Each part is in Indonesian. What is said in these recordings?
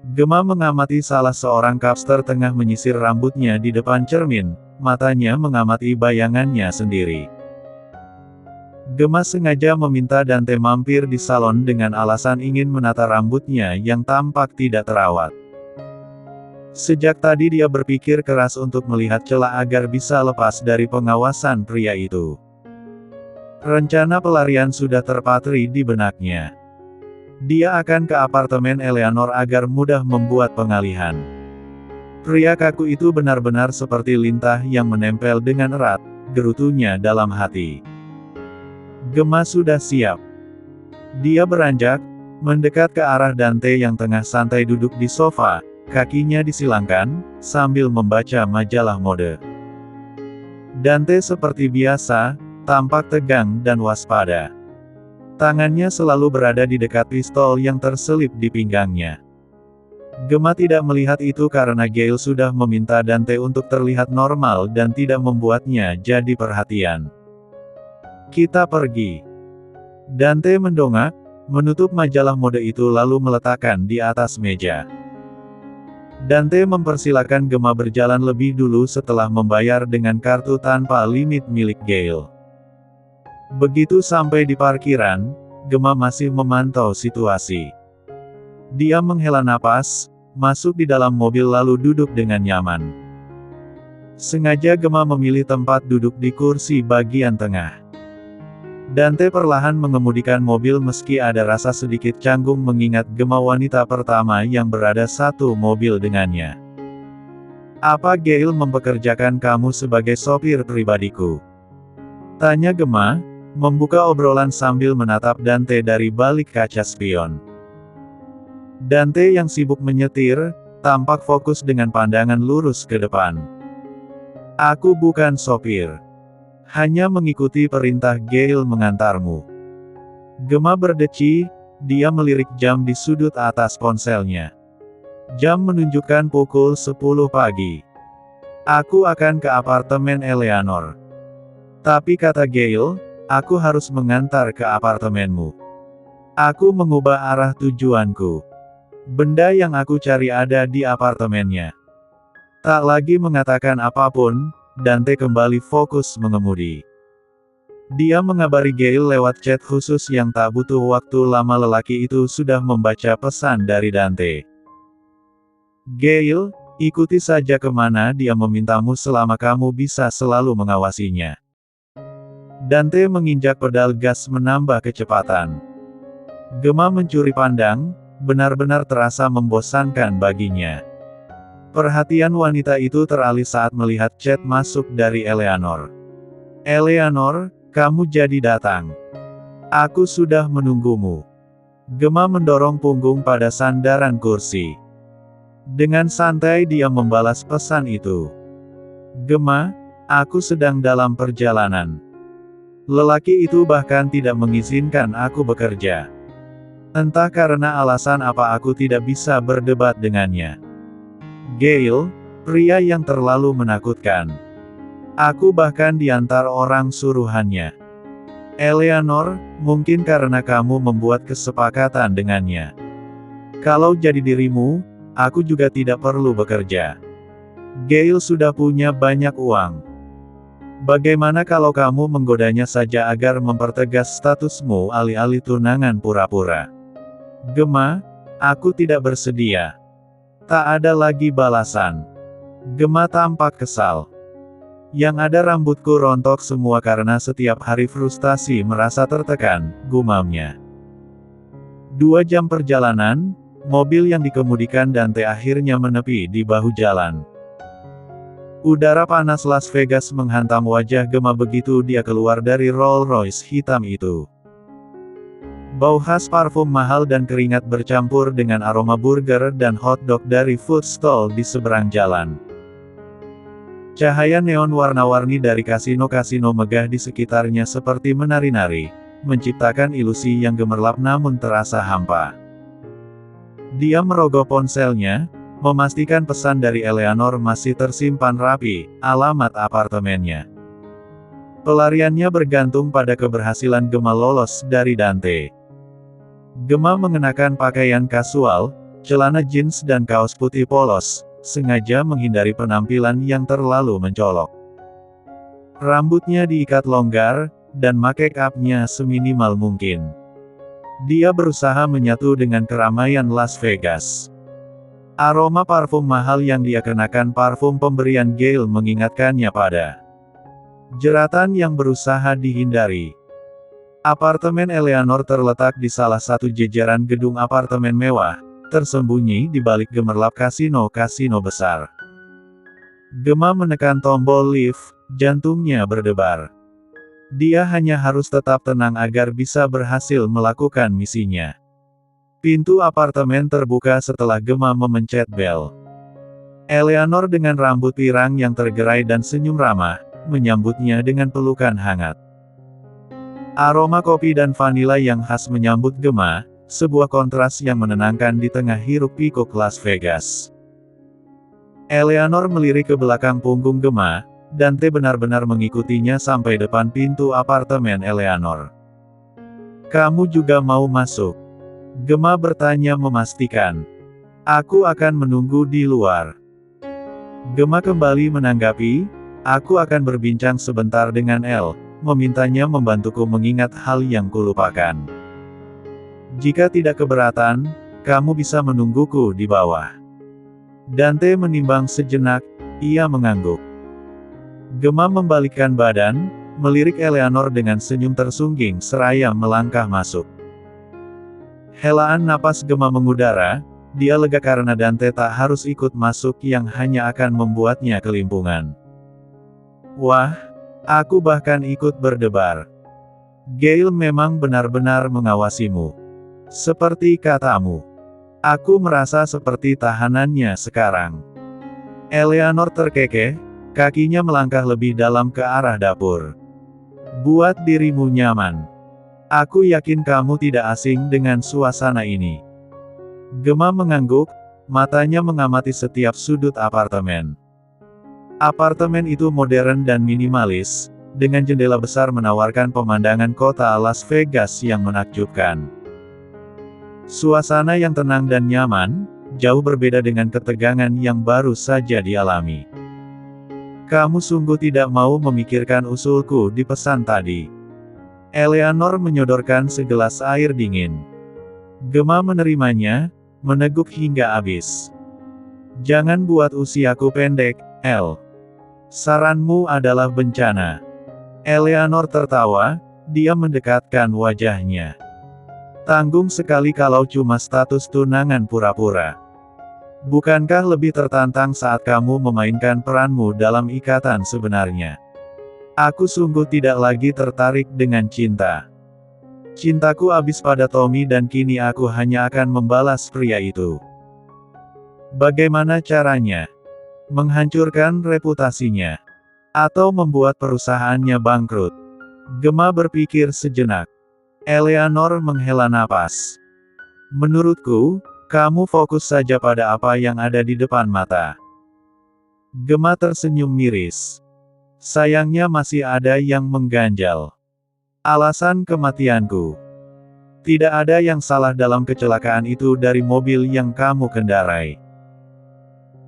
Gemma mengamati salah seorang kapster tengah menyisir rambutnya di depan cermin, matanya mengamati bayangannya sendiri. Gemma sengaja meminta Dante mampir di salon dengan alasan ingin menata rambutnya yang tampak tidak terawat. Sejak tadi dia berpikir keras untuk melihat celah agar bisa lepas dari pengawasan pria itu. Rencana pelarian sudah terpatri di benaknya. Dia akan ke apartemen Eleanor agar mudah membuat pengalihan. Pria kaku itu benar-benar seperti lintah yang menempel dengan erat, gerutunya dalam hati. Gemma sudah siap. Dia beranjak, mendekat ke arah Dante yang tengah santai duduk di sofa, kakinya disilangkan, sambil membaca majalah mode. Dante seperti biasa, tampak tegang dan waspada. Tangannya selalu berada di dekat pistol yang terselip di pinggangnya. Gemma tidak melihat itu karena Gail sudah meminta Dante untuk terlihat normal dan tidak membuatnya jadi perhatian. Kita pergi. Dante mendongak, menutup majalah mode itu lalu meletakkan di atas meja. Dante mempersilakan Gemma berjalan lebih dulu setelah membayar dengan kartu tanpa limit milik Gail. Begitu sampai di parkiran, Gemma masih memantau situasi. Dia menghela napas, masuk di dalam mobil lalu duduk dengan nyaman. Sengaja Gemma memilih tempat duduk di kursi bagian tengah. Dante perlahan mengemudikan mobil meski ada rasa sedikit canggung mengingat Gemma wanita pertama yang berada satu mobil dengannya. Apa Gail mempekerjakan kamu sebagai sopir pribadiku? Tanya Gemma, membuka obrolan sambil menatap Dante dari balik kaca spion. Dante yang sibuk menyetir, tampak fokus dengan pandangan lurus ke depan. Aku bukan sopir. Hanya mengikuti perintah Gail mengantarmu. Gemma berdeci, dia melirik jam di sudut atas ponselnya. Jam menunjukkan pukul 10 pagi. Aku akan ke apartemen Eleanor. Tapi kata Gail, aku harus mengantar ke apartemenmu. Aku mengubah arah tujuanku. Benda yang aku cari ada di apartemennya. Tak lagi mengatakan apapun, Dante kembali fokus mengemudi. Dia mengabari Gail lewat chat khusus yang tak butuh waktu lama lelaki itu sudah membaca pesan dari Dante. Gail, ikuti saja kemana dia memintamu selama kamu bisa selalu mengawasinya. Dante menginjak pedal gas menambah kecepatan. Gemma mencuri pandang, benar-benar terasa membosankan baginya. Perhatian wanita itu teralih saat melihat chat masuk dari Eleanor. Eleanor, kamu jadi datang. Aku sudah menunggumu. Gemma mendorong punggung pada sandaran kursi. Dengan santai dia membalas pesan itu. Gemma, aku sedang dalam perjalanan. Lelaki itu bahkan tidak mengizinkan aku bekerja. Entah karena alasan apa aku tidak bisa berdebat dengannya. Gail, pria yang terlalu menakutkan. Aku bahkan diantar orang suruhannya. Eleanor, mungkin karena kamu membuat kesepakatan dengannya. Kalau jadi dirimu, aku juga tidak perlu bekerja. Gail sudah punya banyak uang. Bagaimana kalau kamu menggodanya saja agar mempertegas statusmu alih-alih tunangan pura-pura? Gemma, aku tidak bersedia. Tak ada lagi balasan. Gemma tampak kesal. Yang ada rambutku rontok semua karena setiap hari frustasi merasa tertekan, gumamnya. 2 jam perjalanan, mobil yang dikemudikan Dante akhirnya menepi di bahu jalan. Udara panas Las Vegas menghantam wajah Gemma begitu dia keluar dari Rolls Royce hitam itu. Bau khas parfum mahal dan keringat bercampur dengan aroma burger dan hotdog dari food stall di seberang jalan. Cahaya neon warna-warni dari kasino-kasino megah di sekitarnya seperti menari-nari, menciptakan ilusi yang gemerlap namun terasa hampa. Dia merogoh ponselnya, memastikan pesan dari Eleanor masih tersimpan rapi, alamat apartemennya. Pelariannya bergantung pada keberhasilan Gemma lolos dari Dante. Gemma mengenakan pakaian kasual, celana jeans dan kaos putih polos, sengaja menghindari penampilan yang terlalu mencolok. Rambutnya diikat longgar, dan make up-nya seminimal mungkin. Dia berusaha menyatu dengan keramaian Las Vegas. Aroma parfum mahal yang dia kenakan, parfum pemberian Gail, mengingatkannya pada jeratan yang berusaha dihindari. Apartemen Eleanor terletak di salah satu jajaran gedung apartemen mewah, tersembunyi di balik gemerlap kasino-kasino besar. Gemma menekan tombol lift, jantungnya berdebar. Dia hanya harus tetap tenang agar bisa berhasil melakukan misinya. Pintu apartemen terbuka setelah Gemma memencet bel. Eleanor dengan rambut pirang yang tergerai dan senyum ramah, menyambutnya dengan pelukan hangat. Aroma kopi dan vanila yang khas menyambut Gemma, sebuah kontras yang menenangkan di tengah hiruk-pikuk Las Vegas. Eleanor melirik ke belakang punggung Gemma, Dante benar-benar mengikutinya sampai depan pintu apartemen Eleanor. "Kamu juga mau masuk?" Gemma bertanya memastikan. "Aku akan menunggu di luar." Gemma kembali menanggapi, "Aku akan berbincang sebentar dengan Elle, memintanya membantuku mengingat hal yang kulupakan. Jika tidak keberatan, kamu bisa menungguku di bawah." Dante menimbang sejenak, ia mengangguk. Gemma membalikkan badan, melirik Eleanor dengan senyum tersungging seraya melangkah masuk. Helaan napas Gemma mengudara, dia lega karena Dante tak harus ikut masuk yang hanya akan membuatnya kelimpungan. "Wah, aku bahkan ikut berdebar. Gail memang benar-benar mengawasimu. Seperti katamu. Aku merasa seperti tahanannya sekarang." Eleanor terkekeh, kakinya melangkah lebih dalam ke arah dapur. "Buat dirimu nyaman. Aku yakin kamu tidak asing dengan suasana ini." Gemma mengangguk, matanya mengamati setiap sudut apartemen. Apartemen itu modern dan minimalis, dengan jendela besar menawarkan pemandangan kota Las Vegas yang menakjubkan. Suasana yang tenang dan nyaman, jauh berbeda dengan ketegangan yang baru saja dialami. "Kamu sungguh tidak mau memikirkan usulku di pesan tadi?" Eleanor menyodorkan segelas air dingin. Gemma menerimanya, meneguk hingga habis. "Jangan buat usiaku pendek, Elle. Saranmu adalah bencana." Eleanor tertawa, dia mendekatkan wajahnya. "Tanggung sekali kalau cuma status tunangan pura-pura. Bukankah lebih tertantang saat kamu memainkan peranmu dalam ikatan sebenarnya? Aku sungguh tidak lagi tertarik dengan cinta. Cintaku habis pada Tommy dan kini aku hanya akan membalas pria itu. Bagaimana caranya? Menghancurkan reputasinya? Atau membuat perusahaannya bangkrut?" Gemma berpikir sejenak. Eleanor menghela napas. "Menurutku, kamu fokus saja pada apa yang ada di depan mata." Gemma tersenyum miris. "Sayangnya masih ada yang mengganjal. Alasan kematianku. Tidak ada yang salah dalam kecelakaan itu dari mobil yang kamu kendarai.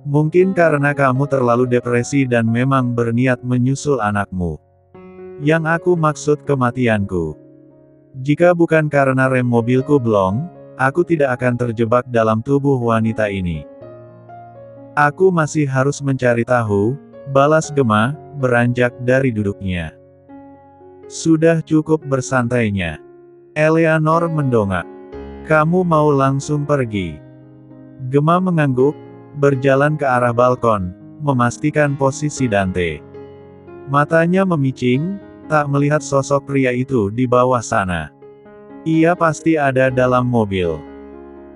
Mungkin karena kamu terlalu depresi dan memang berniat menyusul anakmu. Yang aku maksud kematianku. Jika bukan karena rem mobilku blong, aku tidak akan terjebak dalam tubuh wanita ini. Aku masih harus mencari tahu," balas Gemma, beranjak dari duduknya. "Sudah cukup bersantainya." Eleanor mendongak. "Kamu mau langsung pergi?" Gemma mengangguk, berjalan ke arah balkon, memastikan posisi Dante. Matanya memicing, tak melihat sosok pria itu di bawah sana. Ia pasti ada dalam mobil.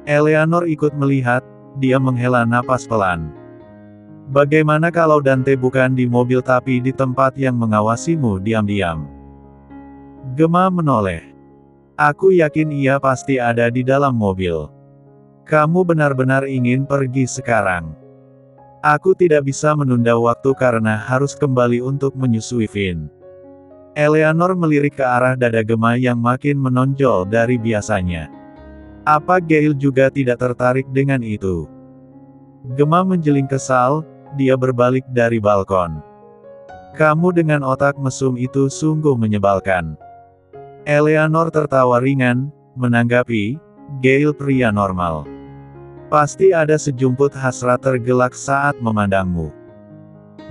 Eleanor ikut melihat, dia menghela napas pelan. "Bagaimana kalau Dante bukan di mobil tapi di tempat yang mengawasimu diam-diam?" Gemma menoleh. "Aku yakin ia pasti ada di dalam mobil. Kamu benar-benar ingin pergi sekarang?" "Aku tidak bisa menunda waktu karena harus kembali untuk menyusui Finn." Eleanor melirik ke arah dada Gemma yang makin menonjol dari biasanya. Apa Gail juga tidak tertarik dengan itu? Gemma menjeling kesal, dia berbalik dari balkon. Kamu dengan otak mesum itu sungguh menyebalkan. Eleanor tertawa ringan, menanggapi, Gail pria normal. Pasti ada sejumput hasrat tergelak saat memandangmu.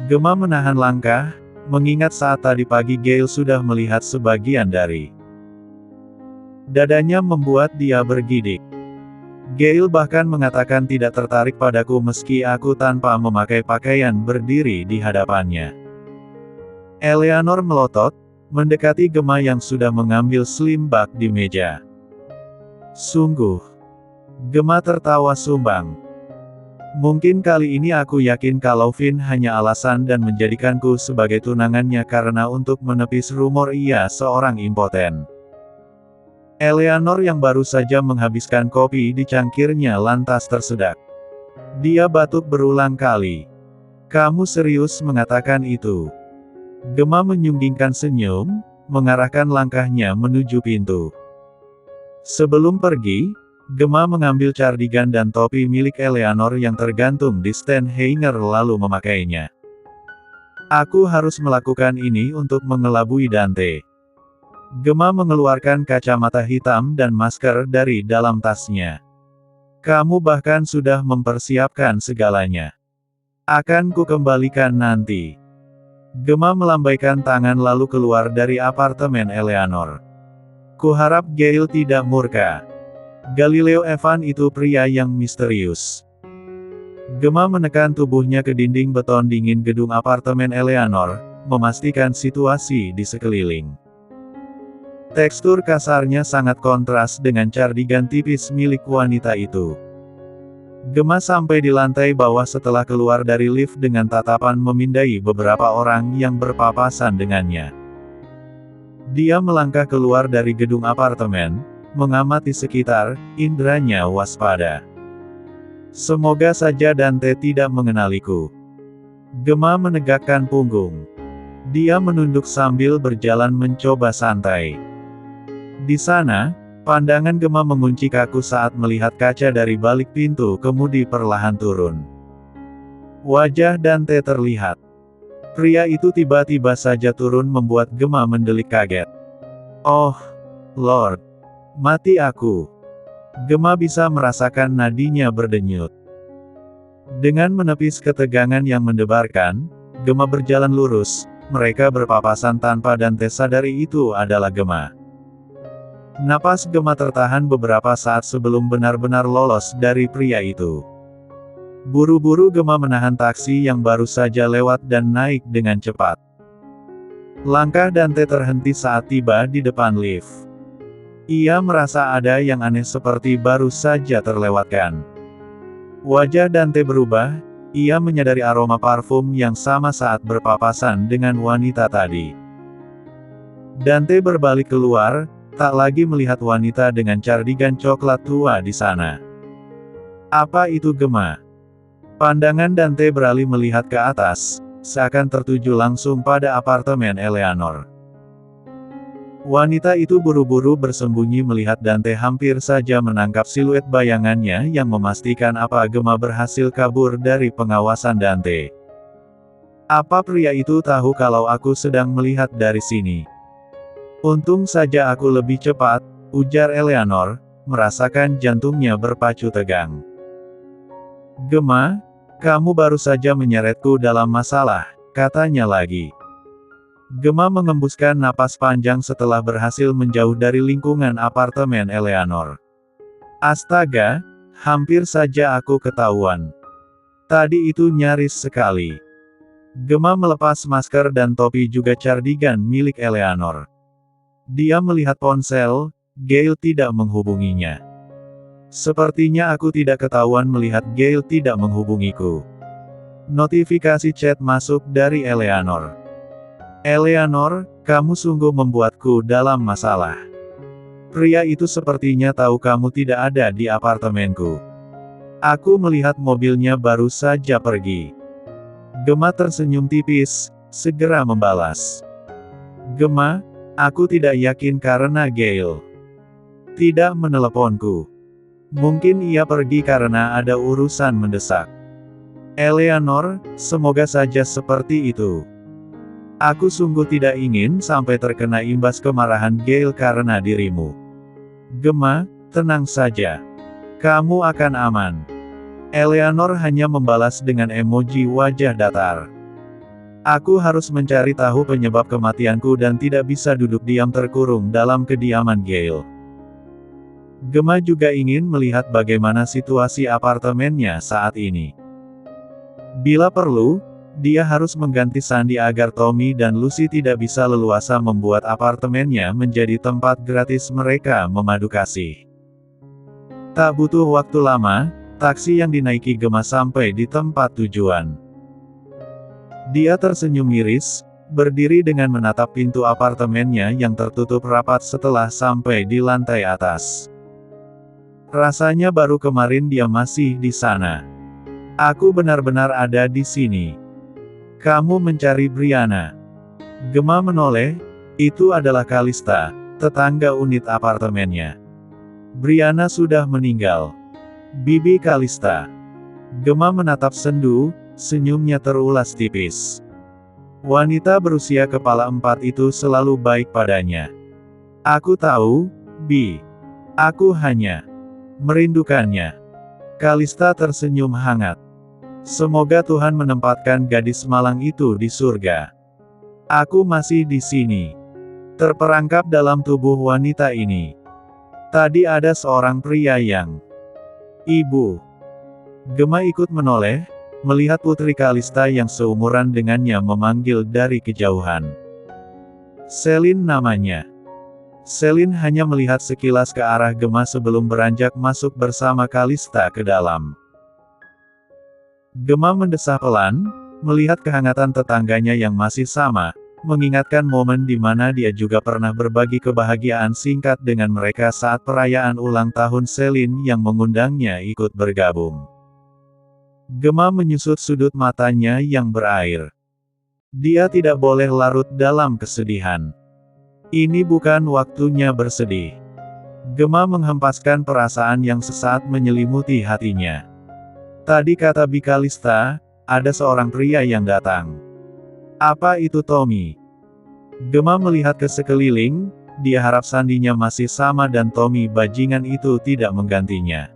Gemma menahan langkah, mengingat saat tadi pagi Gail sudah melihat sebagian dari dadanya membuat dia bergidik. Gail bahkan mengatakan tidak tertarik padaku meski aku tanpa memakai pakaian berdiri di hadapannya. Eleanor melotot, mendekati Gemma yang sudah mengambil slimbag di meja. Sungguh. Gemma tertawa sumbang. Mungkin kali ini aku yakin kalau Finn hanya alasan dan menjadikanku sebagai tunangannya karena untuk menepis rumor ia seorang impoten. Eleanor yang baru saja menghabiskan kopi di cangkirnya lantas tersedak. Dia batuk berulang kali. Kamu serius mengatakan itu? Gemma menyunggingkan senyum, mengarahkan langkahnya menuju pintu. Sebelum pergi, Gemma mengambil cardigan dan topi milik Eleanor yang tergantung di stand hanger lalu memakainya. Aku harus melakukan ini untuk mengelabui Dante. Gemma mengeluarkan kacamata hitam dan masker dari dalam tasnya. Kamu bahkan sudah mempersiapkan segalanya. Akan kukembalikan nanti. Gemma melambaikan tangan lalu keluar dari apartemen Eleanor. Kuharap Gail tidak murka. Galileo Evan itu pria yang misterius. Gemma menekan tubuhnya ke dinding beton dingin gedung apartemen Eleanor, memastikan situasi di sekeliling. Tekstur kasarnya sangat kontras dengan cardigan tipis milik wanita itu. Gemma sampai di lantai bawah setelah keluar dari lift dengan tatapan memindai beberapa orang yang berpapasan dengannya. Dia melangkah keluar dari gedung apartemen, mengamati sekitar, inderanya waspada. Semoga saja Dante tidak mengenaliku. Gemma menegakkan punggung. Dia menunduk sambil berjalan mencoba santai. Di sana, pandangan Gemma mengunci kaku saat melihat kaca dari balik pintu kemudi perlahan turun. Wajah Dante terlihat. Pria itu tiba-tiba saja turun membuat Gemma mendelik kaget. Oh, Lord. Mati aku. Gemma bisa merasakan nadinya berdenyut. Dengan menepis ketegangan yang mendebarkan, Gemma berjalan lurus, mereka berpapasan tanpa Dante sadari itu adalah Gemma. Napas Gemma tertahan beberapa saat sebelum benar-benar lolos dari pria itu. Buru-buru Gemma menahan taksi yang baru saja lewat dan naik dengan cepat. Langkah Dante terhenti saat tiba di depan lift. Ia merasa ada yang aneh seperti baru saja terlewatkan. Wajah Dante berubah, ia menyadari aroma parfum yang sama saat berpapasan dengan wanita tadi. Dante berbalik keluar, tak lagi melihat wanita dengan cardigan coklat tua di sana. Apa itu Gemma? Pandangan Dante beralih melihat ke atas, seakan tertuju langsung pada apartemen Eleanor. Wanita itu buru-buru bersembunyi melihat Dante hampir saja menangkap siluet bayangannya yang memastikan apa Gemma berhasil kabur dari pengawasan Dante. Apa pria itu tahu kalau aku sedang melihat dari sini? Untung saja aku lebih cepat, ujar Eleanor, merasakan jantungnya berpacu tegang. Gemma, kamu baru saja menyeretku dalam masalah, katanya lagi. Gemma mengembuskan napas panjang setelah berhasil menjauh dari lingkungan apartemen Eleanor. Astaga, hampir saja aku ketahuan. Tadi itu nyaris sekali. Gemma melepas masker dan topi juga cardigan milik Eleanor. Dia melihat ponsel, Gail tidak menghubunginya. Sepertinya aku tidak ketahuan melihat Gail tidak menghubungiku. Notifikasi chat masuk dari Eleanor. Eleanor, kamu sungguh membuatku dalam masalah. Pria itu sepertinya tahu kamu tidak ada di apartemenku. Aku melihat mobilnya baru saja pergi. Gemma tersenyum tipis, segera membalas. Gemma, aku tidak yakin karena Gail tidak meneleponku. Mungkin ia pergi karena ada urusan mendesak. Eleanor, semoga saja seperti itu. Aku sungguh tidak ingin sampai terkena imbas kemarahan Gale karena dirimu. Gemma, tenang saja. Kamu akan aman. Eleanor hanya membalas dengan emoji wajah datar. Aku harus mencari tahu penyebab kematianku dan tidak bisa duduk diam terkurung dalam kediaman Gale. Gemma juga ingin melihat bagaimana situasi apartemennya saat ini. Bila perlu, dia harus mengganti Sandy agar Tommy dan Lucy tidak bisa leluasa membuat apartemennya menjadi tempat gratis mereka memadu kasih. Tak butuh waktu lama, taksi yang dinaiki Gemma sampai di tempat tujuan. Dia tersenyum miris, berdiri dengan menatap pintu apartemennya yang tertutup rapat setelah sampai di lantai atas. Rasanya baru kemarin dia masih di sana. Aku benar-benar ada di sini. Kamu mencari Brianna. Gemma menoleh, itu adalah Kalista, tetangga unit apartemennya. Brianna sudah meninggal. Bibi Kalista. Gemma menatap sendu, senyumnya terulas tipis. Wanita berusia kepala 4 itu selalu baik padanya. Aku tahu, Bi. Aku hanya merindukannya. Kalista tersenyum hangat. Semoga Tuhan menempatkan gadis malang itu di surga. Aku masih di sini. Terperangkap dalam tubuh wanita ini. Tadi ada seorang pria yang... Ibu. Gemma ikut menoleh, melihat putri Kalista yang seumuran dengannya memanggil dari kejauhan. Selin namanya. Selin hanya melihat sekilas ke arah Gemma sebelum beranjak masuk bersama Kalista ke dalam. Gemma mendesah pelan, melihat kehangatan tetangganya yang masih sama, mengingatkan momen di mana dia juga pernah berbagi kebahagiaan singkat dengan mereka saat perayaan ulang tahun Selin yang mengundangnya ikut bergabung. Gemma menyusut sudut matanya yang berair. Dia tidak boleh larut dalam kesedihan. Ini bukan waktunya bersedih. Gemma menghempaskan perasaan yang sesaat menyelimuti hatinya. Tadi kata Bi Kalista, ada seorang pria yang datang. Apa itu Tommy? Gemma melihat ke sekeliling, dia harap sandinya masih sama dan Tommy bajingan itu tidak menggantinya.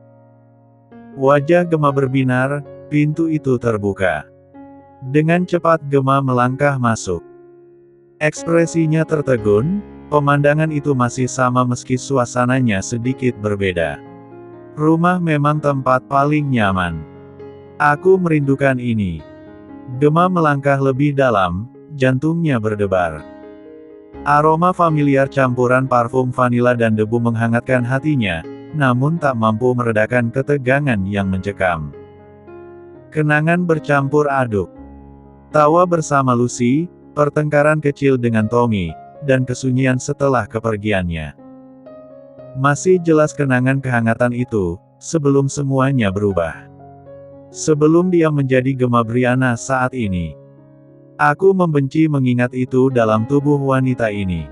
Wajah Gemma berbinar, pintu itu terbuka. Dengan cepat Gemma melangkah masuk. Ekspresinya tertegun, pemandangan itu masih sama meski suasananya sedikit berbeda. Rumah memang tempat paling nyaman. Aku merindukan ini. Gemma melangkah lebih dalam, jantungnya berdebar. Aroma familiar campuran parfum vanila dan debu menghangatkan hatinya, namun tak mampu meredakan ketegangan yang mencekam. Kenangan bercampur aduk. Tawa bersama Lucy, pertengkaran kecil dengan Tommy, dan kesunyian setelah kepergiannya. Masih jelas kenangan kehangatan itu, sebelum semuanya berubah. Sebelum dia menjadi Gemma Brianna saat ini. Aku membenci mengingat itu dalam tubuh wanita ini.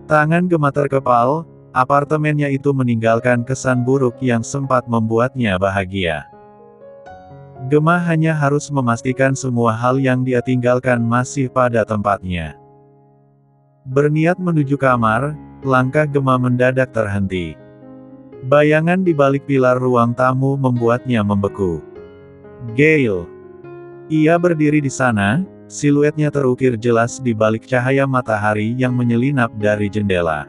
Tangan Gemma terkepal, apartemennya itu meninggalkan kesan buruk yang sempat membuatnya bahagia. Gemma hanya harus memastikan semua hal yang dia tinggalkan masih pada tempatnya. Berniat menuju kamar, langkah Gemma mendadak terhenti. Bayangan di balik pilar ruang tamu membuatnya membeku. Gale. Ia berdiri di sana, siluetnya terukir jelas di balik cahaya matahari yang menyelinap dari jendela.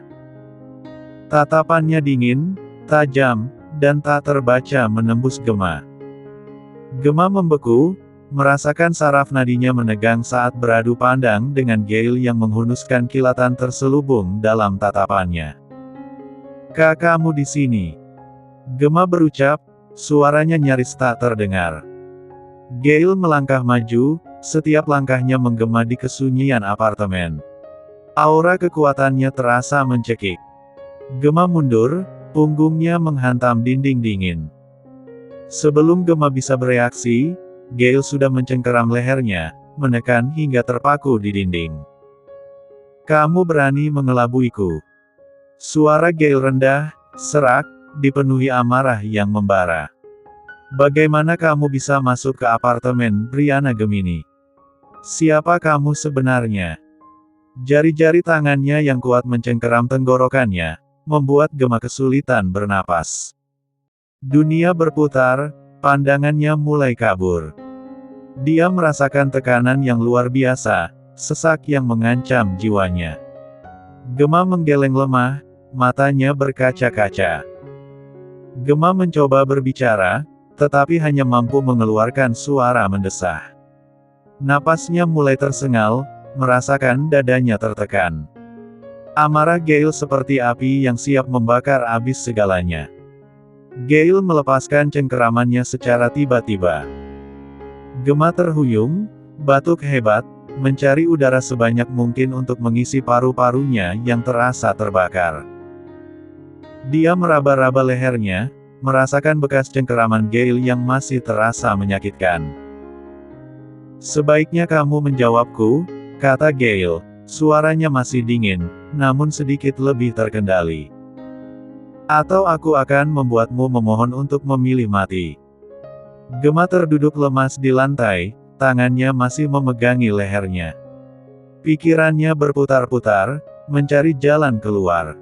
Tatapannya dingin, tajam, dan tak terbaca menembus Gemma. Gemma membeku, merasakan saraf nadinya menegang saat beradu pandang dengan Gale yang menghunuskan kilatan terselubung dalam tatapannya. Kakakmu di sini. Gemma berucap, suaranya nyaris tak terdengar. Gale melangkah maju, setiap langkahnya menggema di kesunyian apartemen. Aura kekuatannya terasa mencekik. Gemma mundur, punggungnya menghantam dinding dingin. Sebelum Gemma bisa bereaksi, Gale sudah mencengkeram lehernya, menekan hingga terpaku di dinding. Kamu berani mengelabuiku. Suara Gale rendah, serak, dipenuhi amarah yang membara. Bagaimana kamu bisa masuk ke apartemen Brianna Gemini? Siapa kamu sebenarnya? Jari-jari tangannya yang kuat mencengkeram tenggorokannya, membuat Gemma kesulitan bernapas. Dunia berputar, pandangannya mulai kabur. Dia merasakan tekanan yang luar biasa, sesak yang mengancam jiwanya. Gemma menggeleng lemah, matanya berkaca-kaca. Gemma mencoba berbicara, tetapi hanya mampu mengeluarkan suara mendesah. Napasnya mulai tersengal, merasakan dadanya tertekan. Amarah Gale seperti api yang siap membakar abis segalanya. Gale melepaskan cengkeramannya secara tiba-tiba. Gemma terhuyung, batuk hebat, mencari udara sebanyak mungkin untuk mengisi paru-parunya yang terasa terbakar. Dia meraba-raba lehernya, merasakan bekas cengkeraman Gale yang masih terasa menyakitkan. Sebaiknya kamu menjawabku, kata Gale, suaranya masih dingin, namun sedikit lebih terkendali. Atau aku akan membuatmu memohon untuk memilih mati. Gemma terduduk lemas di lantai, tangannya masih memegangi lehernya. Pikirannya berputar-putar, mencari jalan keluar.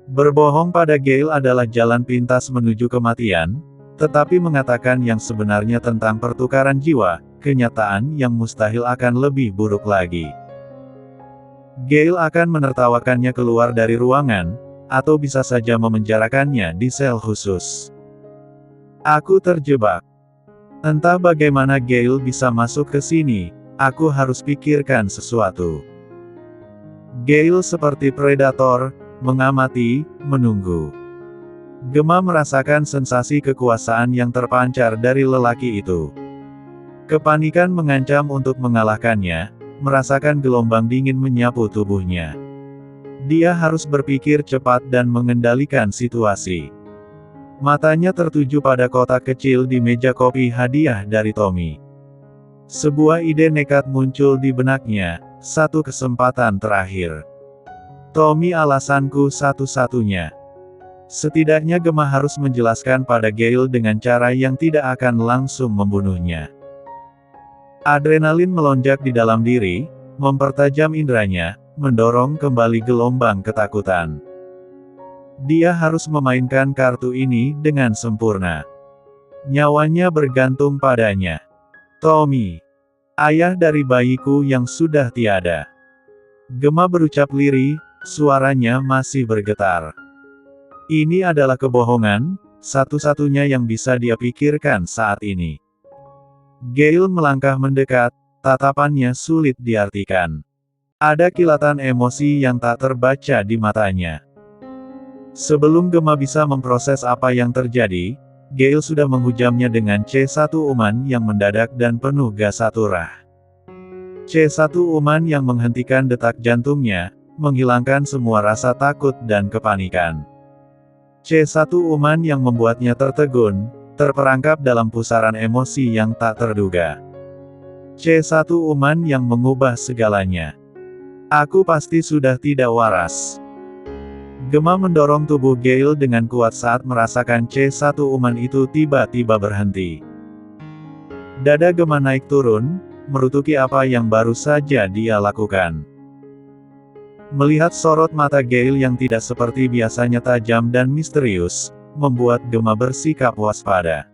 Berbohong pada Gale adalah jalan pintas menuju kematian, tetapi mengatakan yang sebenarnya tentang pertukaran jiwa, kenyataan yang mustahil akan lebih buruk lagi. Gale akan menertawakannya keluar dari ruangan, atau bisa saja memenjarakannya di sel khusus. Aku terjebak. Entah bagaimana Gale bisa masuk ke sini, aku harus pikirkan sesuatu. Gale seperti predator, mengamati, menunggu. Gemma merasakan sensasi kekuasaan yang terpancar dari lelaki itu. Kepanikan mengancam untuk mengalahkannya, merasakan gelombang dingin menyapu tubuhnya. Dia harus berpikir cepat dan mengendalikan situasi. Matanya tertuju pada kotak kecil di meja kopi hadiah dari Tommy. Sebuah ide nekat muncul di benaknya, satu kesempatan terakhir. Tommy alasanku satu-satunya. Setidaknya Gemma harus menjelaskan pada Gale dengan cara yang tidak akan langsung membunuhnya. Adrenalin melonjak di dalam diri, mempertajam inderanya, mendorong kembali gelombang ketakutan. Dia harus memainkan kartu ini dengan sempurna. Nyawanya bergantung padanya. Tommy, ayah dari bayiku yang sudah tiada. Gemma berucap lirih, suaranya masih bergetar. Ini adalah kebohongan, satu-satunya yang bisa dia pikirkan saat ini. Gale melangkah mendekat, tatapannya sulit diartikan. Ada kilatan emosi yang tak terbaca di matanya. Sebelum Gemma bisa memproses apa yang terjadi, Gale sudah menghujamnya dengan C1 Uman yang mendadak dan penuh gasaturah. C1 Uman yang menghentikan detak jantungnya, menghilangkan semua rasa takut dan kepanikan. C1 Uman yang membuatnya tertegun, terperangkap dalam pusaran emosi yang tak terduga. C1 Uman yang mengubah segalanya. Aku pasti sudah tidak waras. Gemma mendorong tubuh Gale dengan kuat saat merasakan C1 Uman itu tiba-tiba berhenti. Dada Gemma naik turun, merutuki apa yang baru saja dia lakukan. Melihat sorot mata Gale yang tidak seperti biasanya tajam dan misterius, membuat Gemma bersikap waspada.